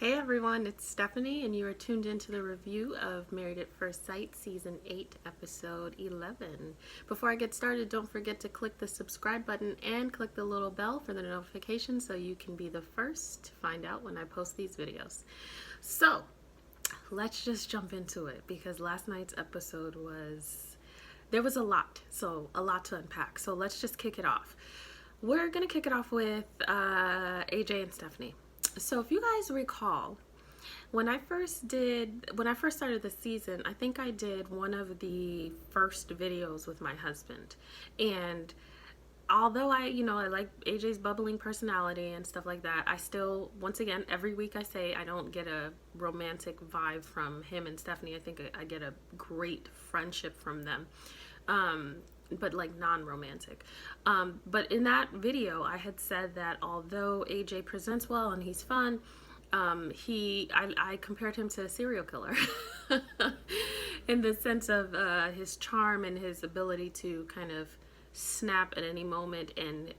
Hey everyone, it's Stephanie, and you are tuned into the review of Married at First Sight Season 8, Episode 11. Before I get started, don't forget to click the subscribe button and click the little bell for the notification so you can be the first to find out when I post these videos. So, let's just jump into it because last night's episode there was a lot to unpack. So let's just kick it off. We're going to kick it off with AJ and Stephanie. So if you guys recall, when I first started the season, I think I did one of the first videos with my husband. And although I like AJ's bubbling personality and stuff like that, I still, once again, every week I say I don't get a romantic vibe from him and Stephanie. I think I get a great friendship from them. But like non-romantic. But in that video, I had said that although AJ presents well and he's fun, I compared him to a serial killer in the sense of his charm and his ability to kind of snap at any moment, and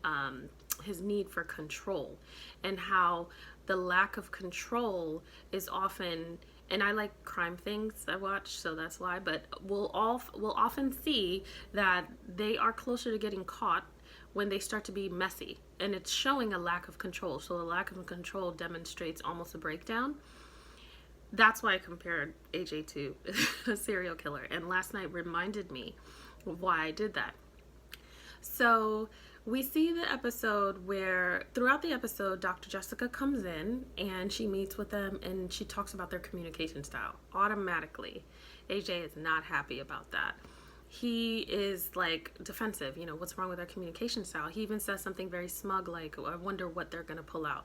his need for control, and how the lack of control is often, and I like crime things I watch, so that's why, but we'll often see that they are closer to getting caught when they start to be messy, and it's showing a lack of control. So the lack of control demonstrates almost a breakdown. That's why I compared AJ to a serial killer, and last night reminded me why I did that. So we see the episode where throughout the episode, Dr. Jessica comes in and she meets with them and she talks about their communication style. Automatically, AJ is not happy about that. He is like defensive. What's wrong with our communication style? He even says something very smug like, I wonder what they're going to pull out.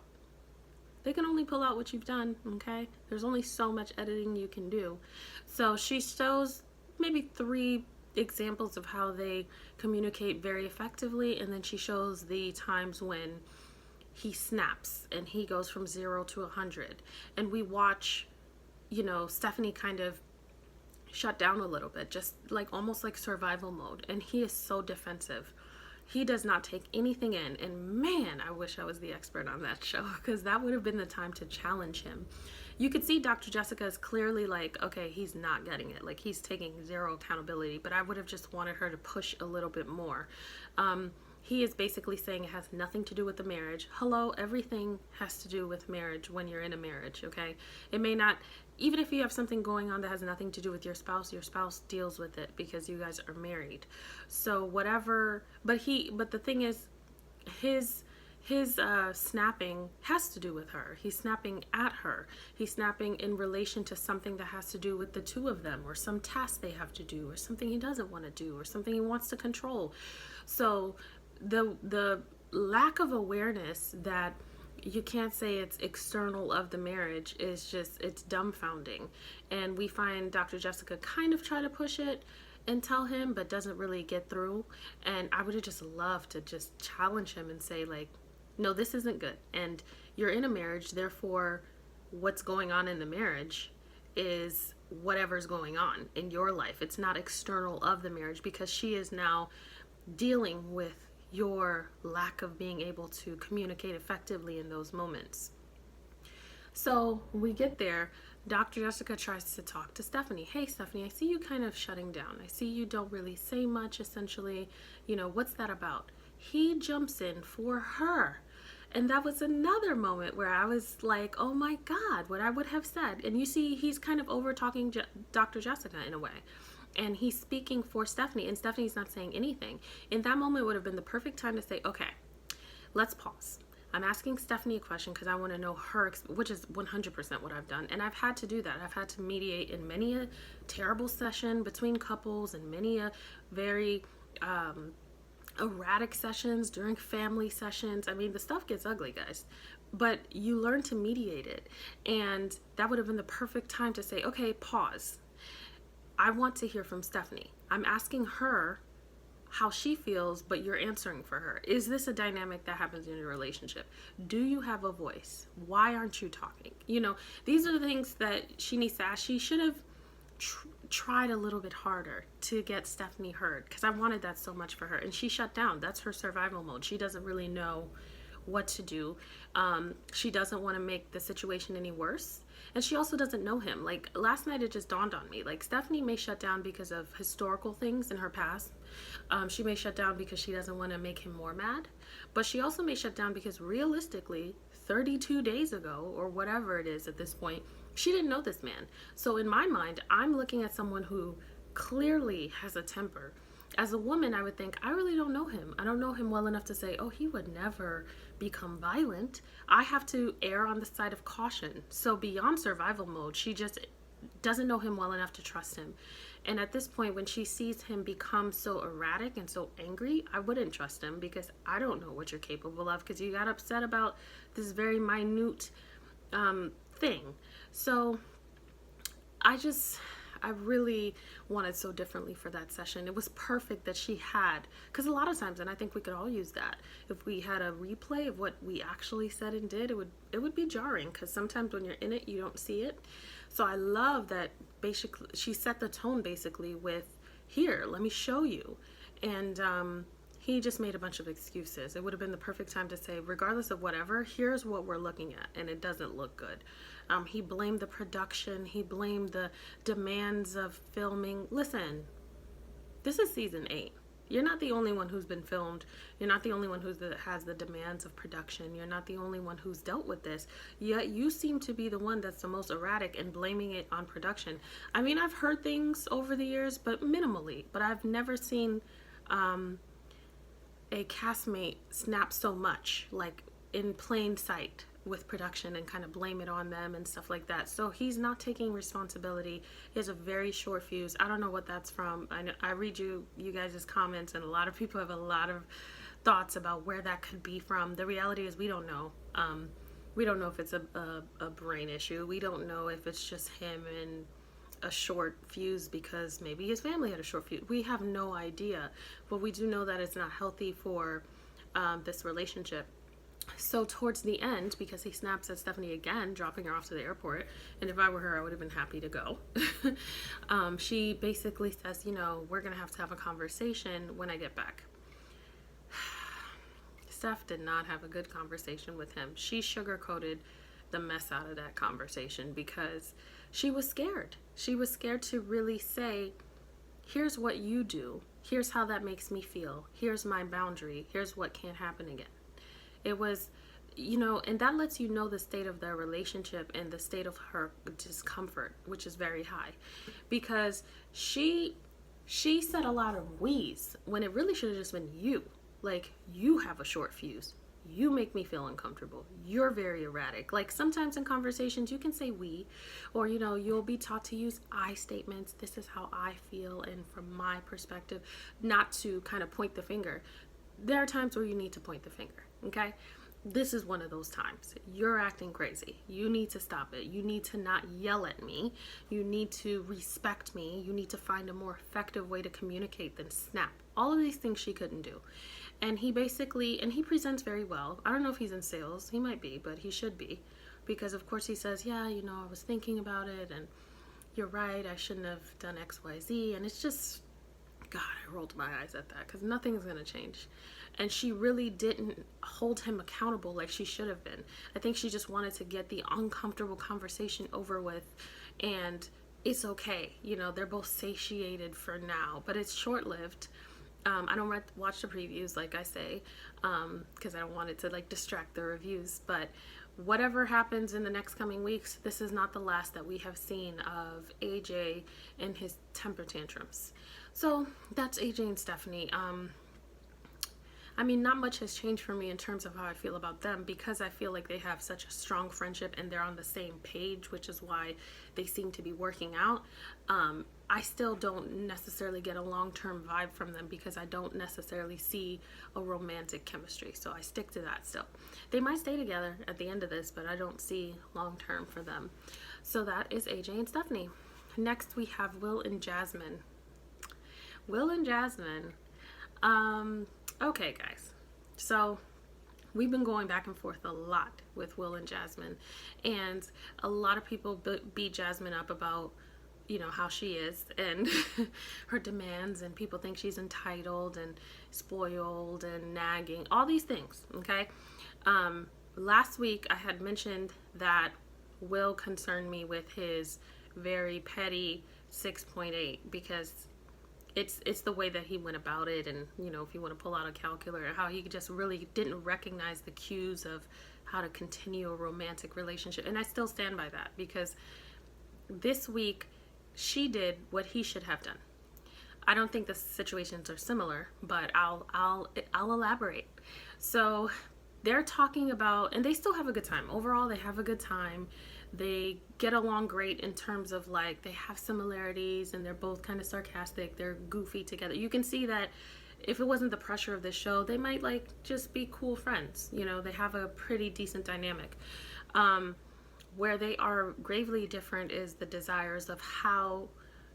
They can only pull out what you've done, okay? There's only so much editing you can do. So she shows maybe 3 examples of how they communicate very effectively, and then she shows the times when he snaps and he goes from 0 to 100, and we watch Stephanie kind of shut down a little bit, just like almost like survival mode, and he is so defensive. He does not take anything in, and man, I wish I was the expert on that show, because that would have been the time to challenge him. You could see Dr. Jessica is clearly like, okay, he's not getting it. Like, he's taking 0 accountability, but I would have just wanted her to push a little bit more. He is basically saying it has nothing to do with the marriage. Hello, everything has to do with marriage when you're in a marriage, okay? It may not, even if you have something going on that has nothing to do with your spouse deals with it because you guys are married. So whatever, but the thing is, his snapping has to do with her. He's snapping at her. He's snapping in relation to something that has to do with the two of them, or some task they have to do, or something he doesn't want to do, or something he wants to control. So the lack of awareness that you can't say it's external of the marriage is just, it's dumbfounding. And we find Dr. Jessica kind of try to push it and tell him, but doesn't really get through. And I would have just loved to just challenge him and say, like, no, this isn't good. And you're in a marriage, therefore what's going on in the marriage is whatever's going on in your life. It's not external of the marriage, because she is now dealing with your lack of being able to communicate effectively in those moments. So when we get there, Dr. Jessica tries to talk to Stephanie. Hey, Stephanie, I see you kind of shutting down. I see you don't really say much, essentially. What's that about? He jumps in for her. And that was another moment where I was like, oh my God, what I would have said. And you see, he's kind of over talking Dr. Jessica in a way. And he's speaking for Stephanie, and Stephanie's not saying anything. In that moment would have been the perfect time to say, okay, let's pause. I'm asking Stephanie a question because I want to know her, which is 100% what I've done. And I've had to do that. I've had to mediate in many a terrible session between couples, and many a very erratic sessions during family sessions. I mean, the stuff gets ugly, guys, but you learn to mediate it. And that would have been the perfect time to say, okay, pause. I want to hear from Stephanie. I'm asking her how she feels, but you're answering for her. Is this a dynamic that happens in your relationship? Do you have a voice? Why aren't you talking? These are the things that she needs to ask. She should have tried a little bit harder to get Stephanie heard, because I wanted that so much for her, and she shut down. That's her survival mode. She doesn't really know what to do. She doesn't want to make the situation any worse. And she also doesn't know him. Like, last night it just dawned on me. Like, Stephanie may shut down because of historical things in her past. She may shut down because she doesn't want to make him more mad. But she also may shut down because realistically, 32 days ago, or whatever it is at this point, she didn't know this man. So in my mind, I'm looking at someone who clearly has a temper. As a woman, I would think, I really don't know him. I don't know him well enough to say, oh, he would never become violent. I have to err on the side of caution. So beyond survival mode, she just doesn't know him well enough to trust him. And at this point, when she sees him become so erratic and so angry, I wouldn't trust him because I don't know what you're capable of, because you got upset about this very minute thing. So I really wanted so differently for that session. It was perfect that she had, because a lot of times, and I think we could all use that, if we had a replay of what we actually said and did, it would be jarring, because sometimes when you're in it, you don't see it. So I love that basically she set the tone basically with, here, let me show you. And he just made a bunch of excuses. It would have been the perfect time to say, regardless of whatever, here's what we're looking at, and it doesn't look good. He blamed the production. He blamed the demands of filming. Listen, this is season 8. You're not the only one who's been filmed. You're not the only one has the demands of production. You're not the only one who's dealt with this. Yet you seem to be the one that's the most erratic and blaming it on production. I mean, I've heard things over the years, but minimally. But I've never seen a castmate snap so much, like in plain sight, with production, and kind of blame it on them and stuff like that. So he's not taking responsibility. He has a very short fuse. I don't know what that's from. I read you guys' comments, and a lot of people have a lot of thoughts about where that could be from. The reality is we don't know. We don't know if it's a brain issue. We don't know if it's just him and a short fuse because maybe his family had a short fuse. We have no idea, but we do know that it's not healthy for this relationship. So towards the end, because he snaps at Stephanie again, dropping her off to the airport, and if I were her, I would have been happy to go. She basically says, we're going to have a conversation when I get back. Steph did not have a good conversation with him. She sugarcoated the mess out of that conversation because she was scared. She was scared to really say, here's what you do. Here's how that makes me feel. Here's my boundary. Here's what can't happen again. It was, and that lets you know the state of their relationship and the state of her discomfort, which is very high, because she said a lot of we's when it really should have just been you. Like, you have a short fuse. You make me feel uncomfortable. You're very erratic. Like, sometimes in conversations you can say we, or you'll be taught to use I statements. This is how I feel, and from my perspective, not to kind of point the finger. There are times where you need to point the finger. Okay, this is one of those times. You're acting crazy. You need to stop it. You need to not yell at me. You need to respect me. You need to find a more effective way to communicate than snap. All of these things she couldn't do. And he presents very well. I don't know if he's in sales. He might be, but he should be, because of course he says, yeah, I was thinking about it, and you're right, I shouldn't have done X, Y, Z. And it's just, God, I rolled my eyes at that, because nothing's going to change. And she really didn't hold him accountable like she should have been. I think she just wanted to get the uncomfortable conversation over with, and it's okay. They're both satiated for now, but it's short-lived. I don't watch the previews, like I say, because I don't want it to distract the reviews. But whatever happens in the next coming weeks, this is not the last that we have seen of AJ and his temper tantrums. So that's AJ and Stephanie. Not much has changed for me in terms of how I feel about them, because I feel like they have such a strong friendship and they're on the same page, which is why they seem to be working out. I still don't necessarily get a long-term vibe from them because I don't necessarily see a romantic chemistry. So I stick to that still. They might stay together at the end of this, but I don't see long-term for them. So that is AJ and Stephanie. Next we have Will and Jasmine. Will and Jasmine. Okay, guys. So we've been going back and forth a lot with Will and Jasmine, and a lot of people beat Jasmine up about how she is and her demands, and people think she's entitled and spoiled and nagging, all these things. Okay, Last week I had mentioned that Will concerned me with his very petty 6.8 because it's the way that he went about it, and if you want to pull out a calculator, how he just really didn't recognize the cues of how to continue a romantic relationship. And I still stand by that, because this week she did what he should have done. I don't think the situations are similar, but I'll elaborate. So they're talking about, and they still have a good time. Overall, they have a good time. They get along great in terms of, like, they have similarities and they're both kind of sarcastic. They're goofy together. You can see that if it wasn't the pressure of this show, they might, like, just be cool friends. They have a pretty decent dynamic. Where they are gravely different is the desires of how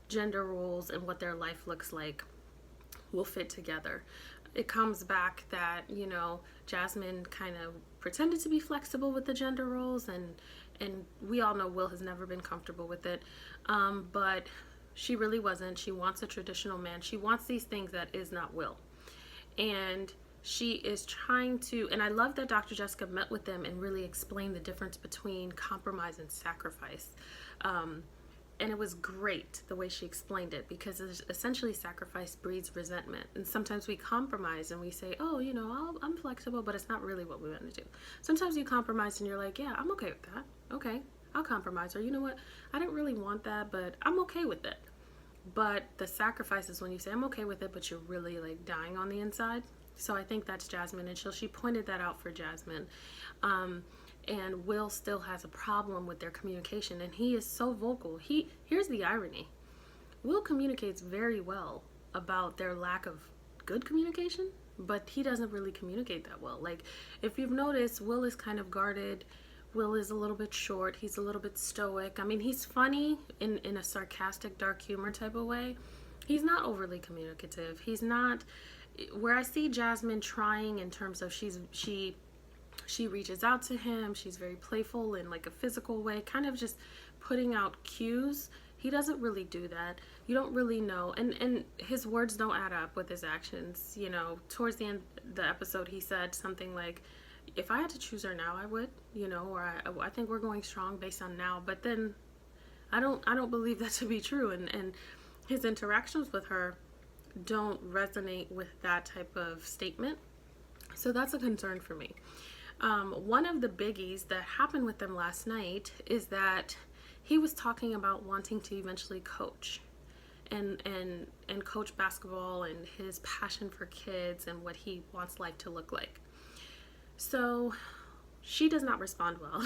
gender roles and what their life looks like will fit together. It comes back that, Jasmine kind of pretended to be flexible with the gender roles, and we all know Will has never been comfortable with it. But she really wasn't. She wants a traditional man. She wants these things that is not Will. And she is trying to, and I love that Dr. Jessica met with them and really explained the difference between compromise and sacrifice. And it was great the way she explained it, because essentially sacrifice breeds resentment. And sometimes we compromise and we say, oh, I'm flexible, but it's not really what we want to do. Sometimes you compromise and you're like, yeah, I'm okay with that. Okay, I'll compromise. Or you know what? I didn't really want that, but I'm okay with it. But the sacrifice is when you say, I'm okay with it, but you're really, like, dying on the inside. So I think that's Jasmine. And she pointed that out for Jasmine. And Will still has a problem with their communication, and he is so vocal. Here's the irony. Will communicates very well about their lack of good communication, but he doesn't really communicate that well. Like, if you've noticed, Will is kind of guarded. Will is a little bit short. He's a little bit stoic. I mean, he's funny in a sarcastic, dark humor type of way. He's not overly communicative. He's not, where I see Jasmine trying in terms of she reaches out to him. She's very playful in, like, a physical way, kind of just putting out cues. He doesn't really do that. You don't really know. And his words don't add up with his actions. Towards the end of the episode, he said something like, if I had to choose her now, I would, or I think we're going strong based on now. But then I don't believe that to be true. And his interactions with her don't resonate with that type of statement. So that's a concern for me. One of the biggies that happened with them last night is that he was talking about wanting to eventually coach and coach basketball, and his passion for kids and what he wants life to look like. So she does not respond well.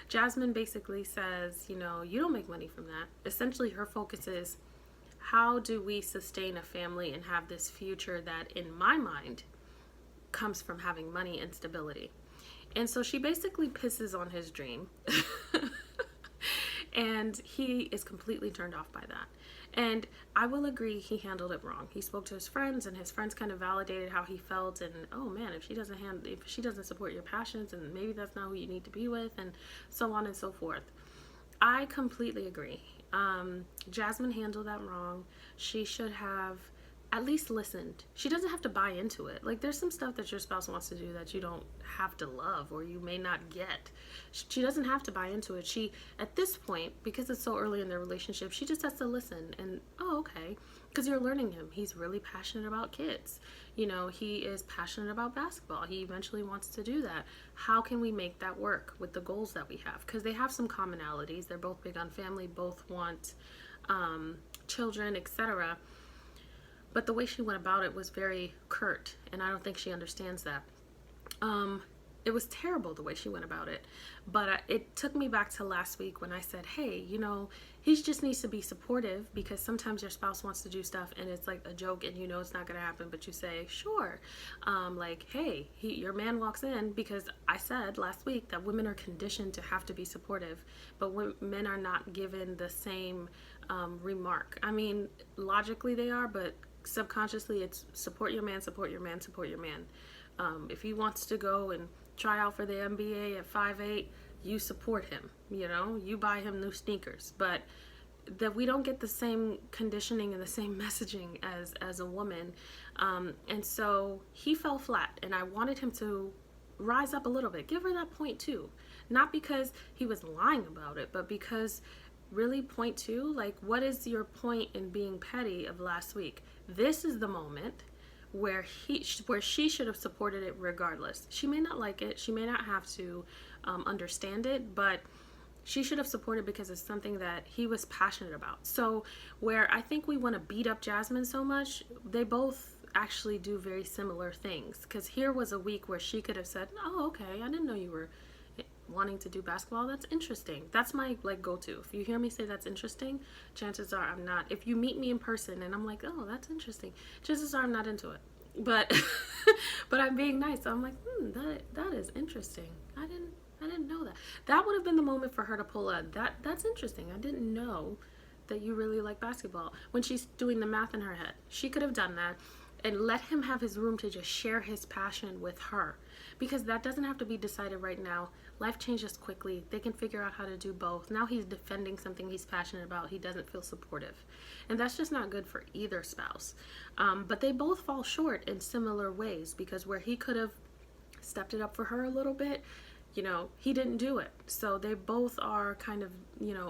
Jasmine basically says, you don't make money from that. Essentially, her focus is, how do we sustain a family and have this future that, in my mind, comes from having money and stability. And so she basically pisses on his dream. And he is completely turned off by that. And I will agree, he handled it wrong. He spoke to his friends, and his friends kind of validated how he felt. And, oh man, if she doesn't support your passions, and maybe that's not who you need to be with, and so on and so forth. I completely agree. Jasmine handled that wrong. She should have at least listened. She doesn't have to buy into it. Like, there's some stuff that your spouse wants to do that you don't have to love, or you may not get. She doesn't have to buy into it. She, at this point, because it's so early in their relationship, she just has to listen and, oh, okay. Because you're learning him. He's really passionate about kids. He is passionate about basketball. He eventually wants to do that. How can we make that work with the goals that we have? Because they have some commonalities. They're both big on family, both want children, etc. But the way she went about it was very curt, and I don't think she understands that. It was terrible the way she went about it. But it took me back to last week when I said, hey, he just needs to be supportive, because sometimes your spouse wants to do stuff and it's like a joke and it's not going to happen, but you say, sure. Like, hey, your man walks in, because I said last week that women are conditioned to have to be supportive, but men are not given the same remark. I mean, logically they are, but subconsciously it's support your man, support your man, support your man. If he wants to go and try out for the NBA at 5'8", you support him, you buy him new sneakers. But that we don't get the same conditioning and the same messaging as a woman. And so he fell flat, and I wanted him to rise up a little bit. Give her that point two. Not because he was lying about it, but because really point two, like, what is your point in being petty of last week? This is the moment where she should have supported it regardless. She may not like it. She may not have to understand it, but she should have supported because it's something that he was passionate about. So where I think we want to beat up Jasmine so much, they both actually do very similar things. Because here was a week where she could have said, oh, okay, I didn't know you were wanting to do basketball. That's interesting. That's my like go-to. If you hear me say that's interesting, chances are I'm not. If you meet me in person and I'm like, oh, that's interesting, chances are I'm not into it. But but I'm being nice. So I'm like, that is interesting. I didn't know that. That would have been the moment for her to pull a that's interesting. I didn't know that you really like basketball. When she's doing the math in her head, she could have done that and let him have his room to just share his passion with her, because that doesn't have to be decided right now. Life changes quickly. They can figure out how to do both. Now he's defending something he's passionate about. He doesn't feel supportive, and that's just not good for either spouse. But they both fall short in similar ways, because where he could have stepped it up for her a little bit, he didn't do it. So they both are kind of,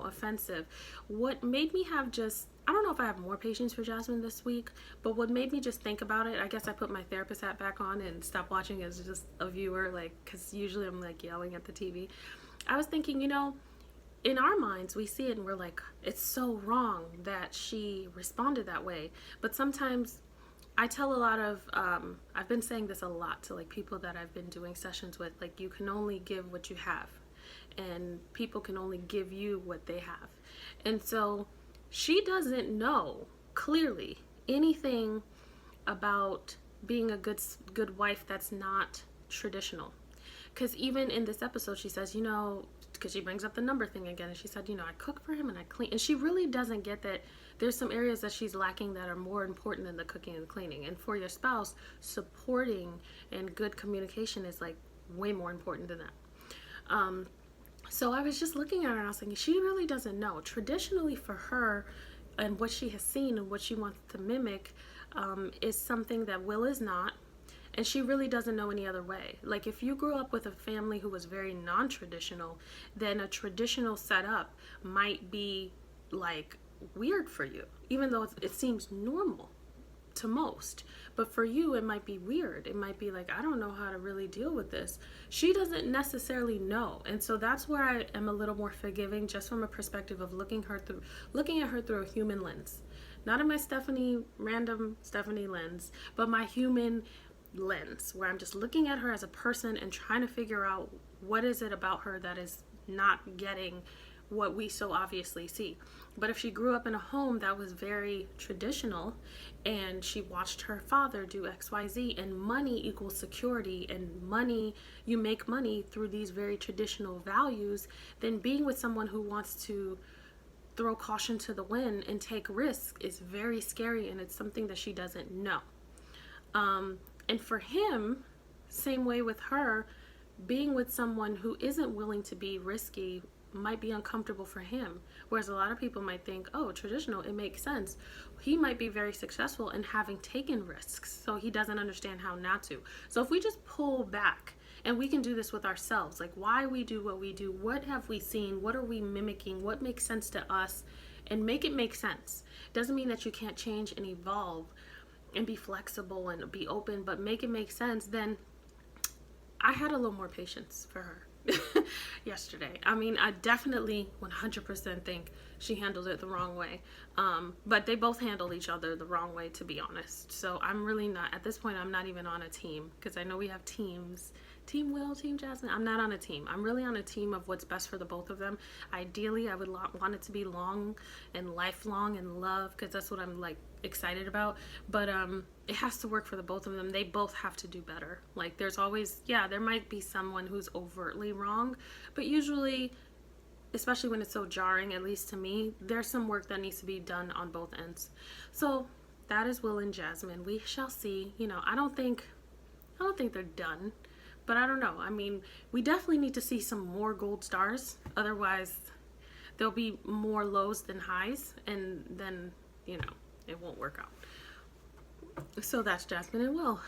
offensive. What made me have I don't know if I have more patience for Jasmine this week, but what made me just think about it, I guess I put my therapist hat back on and stopped watching as just a viewer, because usually I'm yelling at the TV. I was thinking, in our minds, we see it and we're like, it's so wrong that she responded that way. But sometimes I tell a lot of, I've been saying this a lot to people that I've been doing sessions with, you can only give what you have, and people can only give you what they have. And so she doesn't know clearly anything about being a good wife that's not traditional. Because even in this episode, she says, because she brings up the number thing again, and she said, I cook for him and I clean. And she really doesn't get that there's some areas that she's lacking that are more important than the cooking and cleaning. And for your spouse, supporting and good communication is way more important than that. So I was just looking at her and I was thinking, she really doesn't know. Traditionally for her, and what she has seen and what she wants to mimic is something that Will is not. And she really doesn't know any other way. If you grew up with a family who was very non-traditional, then a traditional setup might be weird for you, even though it seems normal to most. But for you, it might be weird. It might be I don't know how to really deal with this. She doesn't necessarily know. And so that's where I am a little more forgiving, just from a perspective of looking at her through a human lens. Not in my random Stephanie lens, but my human lens, where I'm just looking at her as a person and trying to figure out what is it about her that is not getting what we so obviously see. But if she grew up in a home that was very traditional, and she watched her father do XYZ, and money equals security, and you make money through these very traditional values, then being with someone who wants to throw caution to the wind and take risks is very scary, and it's something that she doesn't know. And for him, same way with her, being with someone who isn't willing to be risky might be uncomfortable for him. Whereas a lot of people might think, oh, traditional, it makes sense. He might be very successful in having taken risks, so he doesn't understand how not to. So if we just pull back, and we can do this with ourselves, why we do what we do, what have we seen, what are we mimicking, what makes sense to us, and make it make sense. Doesn't mean that you can't change and evolve and be flexible and be open, but make it make sense. Then I had a little more patience for her yesterday. I definitely 100% think she handled it the wrong way. But they both handled each other the wrong way, to be honest. So I'm really not, at this point, I'm not even on a team, because I know we have teams. Team Will, Team Jasmine. I'm not on a team. I'm really on a team of what's best for the both of them. Ideally, I would want it to be long and lifelong and love, because that's what I'm excited about. But it has to work for the both of them. They both have to do better. There's always, there might be someone who's overtly wrong, but usually, especially when it's so jarring, at least to me, there's some work that needs to be done on both ends. So that is Will and Jasmine. We shall see. I don't think they're done. But I don't know. We definitely need to see some more gold stars. Otherwise, there'll be more lows than highs. And then, it won't work out. So that's Jasmine and Will.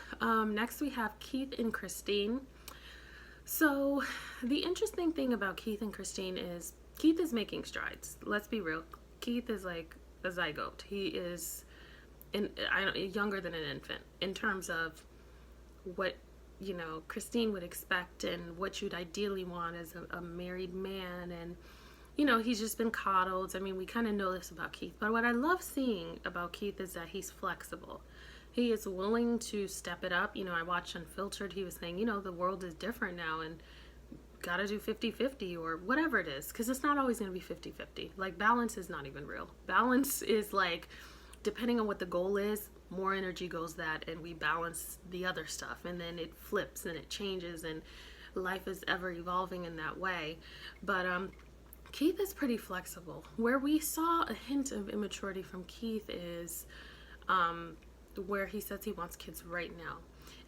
Next we have Keith and Kristine. So the interesting thing about Keith and Kristine is Keith is making strides. Let's be real. Keith is like a zygote. He is younger than an infant in terms of what Kristine would expect and what you'd ideally want as a married man. And he's just been coddled. I mean, we kind of know this about Keith, but what I love seeing about Keith is that he's flexible. He is willing to step it up. I watched Unfiltered. He was saying, the world is different now and gotta do 50-50 or whatever it is, because it's not always going to be 50-50. Like, balance is not even real. Balance is like, depending on what the goal is, more energy goes that, and we balance the other stuff, and then it flips and it changes, and life is ever evolving in that way. But Keith is pretty flexible. Where we saw a hint of immaturity from Keith is where he says he wants kids right now.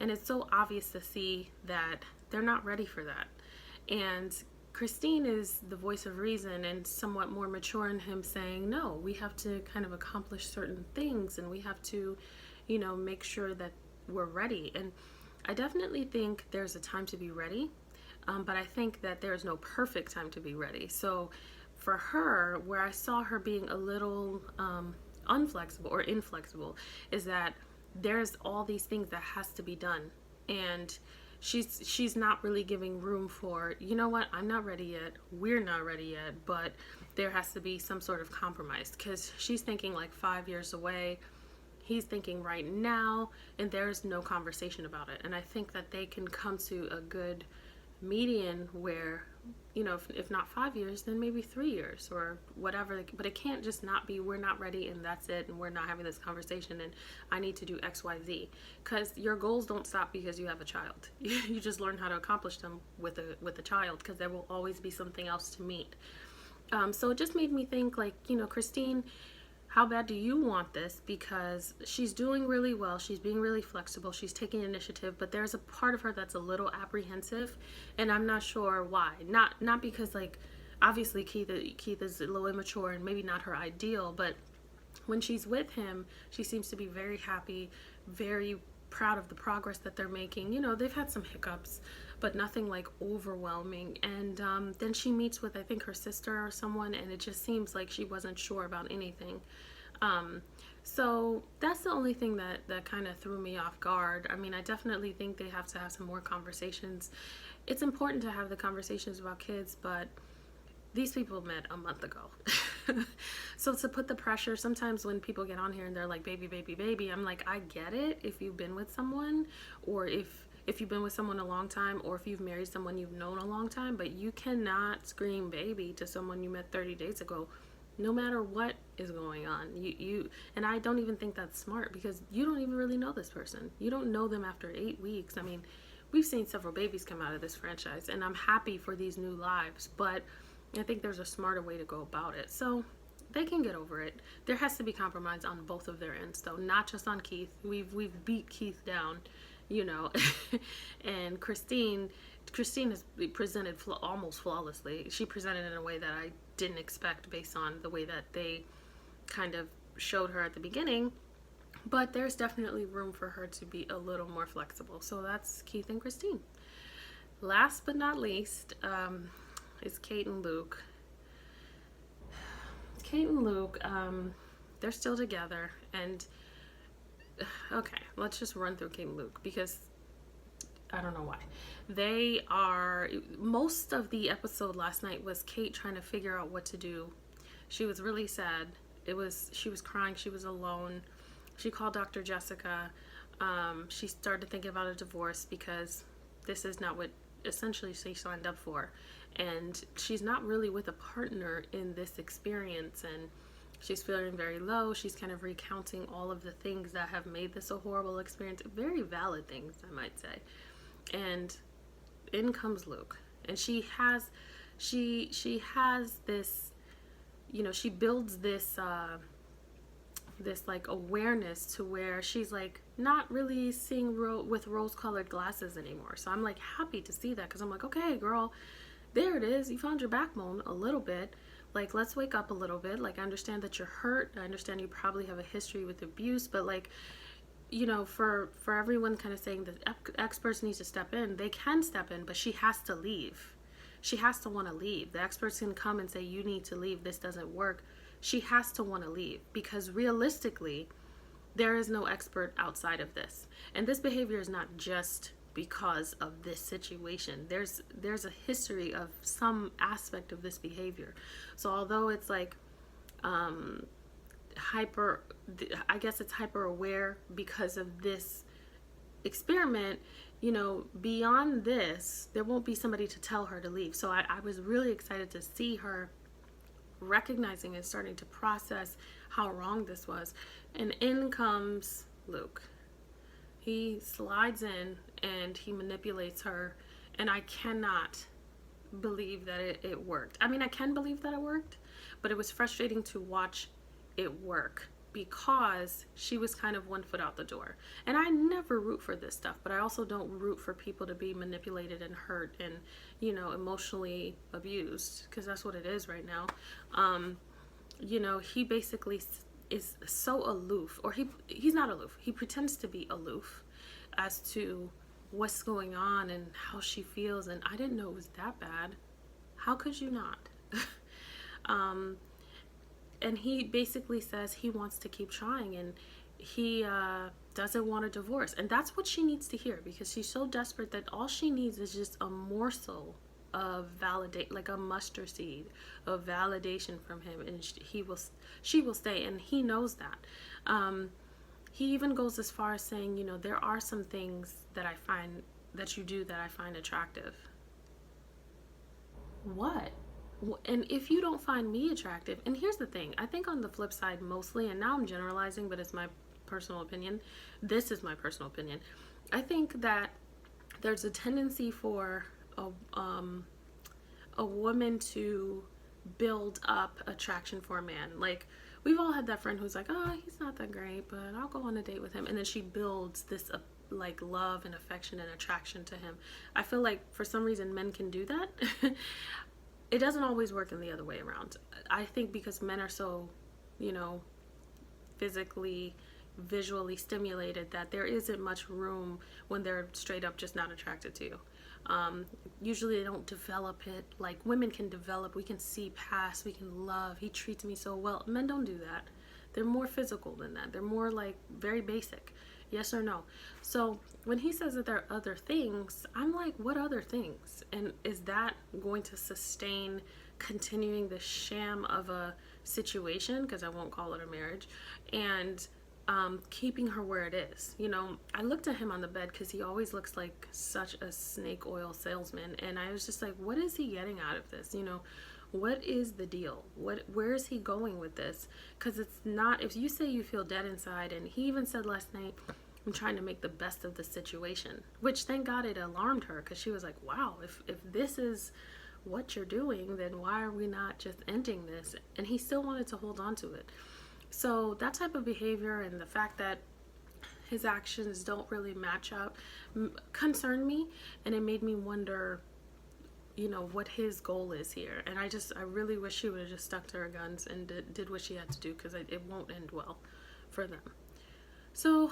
And it's so obvious to see that they're not ready for that. And Kristine is the voice of reason and somewhat more mature in him saying, no, we have to kind of accomplish certain things, and we have to, make sure that we're ready. And I definitely think there's a time to be ready, but I think that there's no perfect time to be ready. So for her, where I saw her being a little unflexible or inflexible, is that there's all these things that has to be done, and she's not really giving room for, I'm not ready yet, we're not ready yet, but there has to be some sort of compromise, because she's thinking like 5 years away, he's thinking right now, and there's no conversation about it. And I think that they can come to a good median where, if not 5 years, then maybe 3 years or whatever. But it can't just not be, we're not ready and that's it, and we're not having this conversation and I need to do XYZ. Because your goals don't stop because you have a child. You just learn how to accomplish them with a child, because there will always be something else to meet. So it just made me think, like, Kristine, how bad do you want this? Because she's doing really well. She's being really flexible. She's taking initiative, but there's a part of her that's a little apprehensive, and I'm not sure why. Not because, like, obviously Keith is a little immature and maybe not her ideal, but when she's with him, she seems to be very happy, very proud of the progress that they're making. They've had some hiccups, but nothing like overwhelming. And then she meets with, I think, her sister or someone, and it just seems like she wasn't sure about anything. So that's the only thing that kind of threw me off guard. I mean, I definitely think they have to have some more conversations. It's important to have the conversations about kids, but these people met a month ago. So to put the pressure, sometimes when people get on here and they're like, baby, baby, baby, I'm like, I get it if you've been with someone, or if you've been with someone a long time, or if you've married someone you've known a long time, but you cannot scream baby to someone you met 30 days ago, no matter what is going on. And I don't even think that's smart, because you don't even really know this person. You don't know them after 8 weeks. I mean, we've seen several babies come out of this franchise, and I'm happy for these new lives, but I think there's a smarter way to go about it. So they can get over it. There has to be compromise on both of their ends, though, not just on Keith. We've beat Keith down, and Kristine has presented almost flawlessly. She presented in a way that I didn't expect based on the way that they kind of showed her at the beginning. But there's definitely room for her to be a little more flexible. So that's Keith and Kristine. Last but not least, is Kate and Luke. Kate and Luke, they're still together, and okay, let's just run through Kate and Luke, because I don't know why. They are, most of the episode last night was Kate trying to figure out what to do. She was really sad. She was crying. She was alone. She called Dr. Jessica. She started thinking about a divorce, because this is not what essentially she signed up for. And she's not really with a partner in this experience, and she's feeling very low. She's kind of recounting all of the things that have made this a horrible experience. Very valid things, I might say. And in comes Luke, and she has this, she builds this this like awareness to where she's like not really seeing with rose-colored glasses anymore. So I'm like happy to see that, because I'm like, okay, girl, there it is. You found your backbone a little bit. Like, let's wake up a little bit. Like, I understand that you're hurt. I understand you probably have a history with abuse, but like, for everyone kind of saying that experts need to step in, they can step in, but she has to leave. She has to want to leave. The experts can come and say, you need to leave, this doesn't work. She has to want to leave, because realistically, there is no expert outside of this. And this behavior is not just because of this situation. There's a history of some aspect of this behavior. So although it's like hyper, I guess it's hyper aware because of this experiment, beyond this, there won't be somebody to tell her to leave. So I was really excited to see her recognizing and starting to process how wrong this was. And in comes Luke. He slides in and he manipulates her, and I cannot believe that it worked. I mean, I can believe that it worked, but it was frustrating to watch it work because she was kind of one foot out the door. And I never root for this stuff, but I also don't root for people to be manipulated and hurt and, emotionally abused, because that's what it is right now. He basically is so aloof, or he's not aloof. He pretends to be aloof as to what's going on and how she feels. And I didn't know it was that bad. How could you not? And he basically says he wants to keep trying, and he doesn't want a divorce. And that's what she needs to hear, because she's so desperate that all she needs is just a morsel of validate, like a mustard seed of validation from him, and she will stay, and he knows that. He even goes as far as saying, there are some things that you do that I find attractive. What? And if you don't find me attractive, and here's the thing, I think on the flip side mostly, and now I'm generalizing, but it's my personal opinion, this is my personal opinion, I think that there's a tendency for a woman to build up attraction for a man. Like, we've all had that friend who's like, oh, he's not that great, but I'll go on a date with him, and then she builds this like love and affection and attraction to him. I feel like for some reason men can do that. It doesn't always work in the other way around. I think because men are so, physically, visually stimulated, that there isn't much room when they're straight up just not attracted to you. Usually they don't develop it like women can develop. We can see past, we can love, he treats me so well. Men don't do that. They're more physical than that. They're more like very basic. Yes or no? So when he says that there are other things, I'm like, what other things? And is that going to sustain continuing the sham of a situation, because I won't call it a marriage, and keeping her where it is? I looked at him on the bed because he always looks like such a snake oil salesman, and I was just like, what is he getting out of this? What is the deal? Where is he going with this? Because it's not, if you say you feel dead inside, and he even said last night, I'm trying to make the best of the situation, which thank God it alarmed her, because she was like, wow, if this is what you're doing, then why are we not just ending this? And he still wanted to hold on to it. So that type of behavior, and the fact that his actions don't really match up, concerned me, and it made me wonder, what his goal is here. And I really wish she would have just stuck to her guns and did what she had to do, because it won't end well for them. So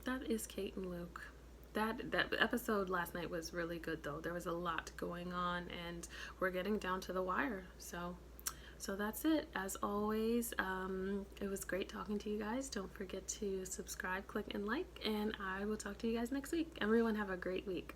that is Kate and Luke. That episode last night was really good, though. There was a lot going on, and we're getting down to the wire. So that's it. As always, it was great talking to you guys. Don't forget to subscribe, click, and like, and I will talk to you guys next week. Everyone have a great week.